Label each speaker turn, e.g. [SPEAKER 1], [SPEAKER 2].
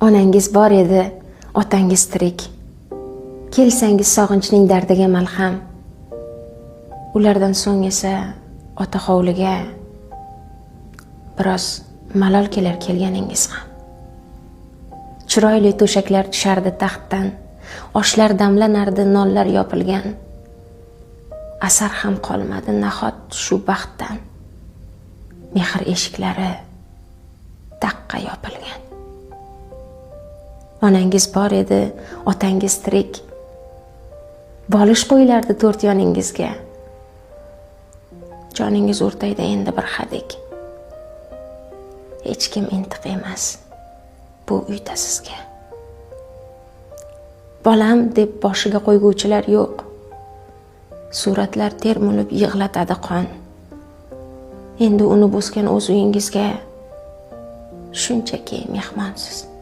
[SPEAKER 1] Onangiz bor edi, otangiz tirik. Kelsangiz sog'inchning dardiga malham. Ulardan so'ng esa ota hovliga biroz malol kelar kelganingiz ham. Chiroyli to'shaklar tushardi taxtdan, oshlar damlanardi, nonlar yopilgan. Asar ham qolmadi nahot shu baxtdan. Mehr eshiklari taqqa yopilgan. Onangiz bor edi, otangiz tirik. Bolish qo'yilardi to'rt yoningizga. Joningiz o'rtaydi endi bir hadik. Hech kim intiq emas bu uyda sizga. Bolam deb boshiga qo'yguvchilar yo'q. Suratlar termulib yig'latadi qon. Endi uni bosgan o'z uyingizga shunchaki mehmonsiz.